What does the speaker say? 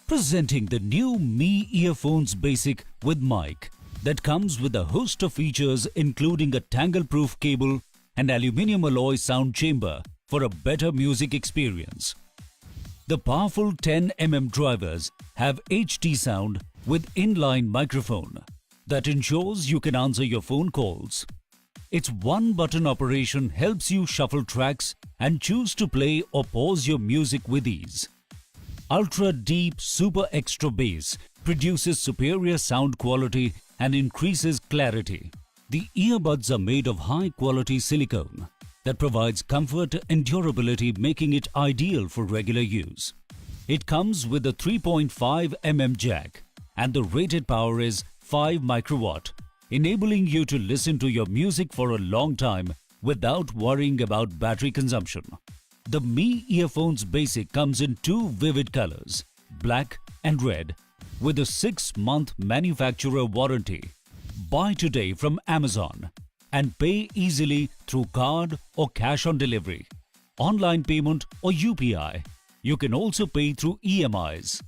Presenting the new Mi Earphones Basic with mic that comes with a host of features including a tangle-proof cable and aluminium alloy sound chamber for a better music experience. The powerful 10mm drivers have HD sound with inline microphone that ensures you can answer your phone calls. Its one-button operation helps you shuffle tracks and choose to play or pause your music with ease. Ultra Deep Super Extra Bass produces superior sound quality and increases clarity. The earbuds are made of high-quality silicone that provides comfort and durability, making it ideal for regular use. It comes with a 3.5mm jack and the rated power is 5 microwatt, enabling you to listen to your music for a long time without worrying about battery consumption. The Mi Earphones Basic comes in two vivid colors, black and red, with a 6-month manufacturer warranty. Buy today from Amazon and pay easily through card or cash on delivery, online payment or UPI. You can also pay through EMIs.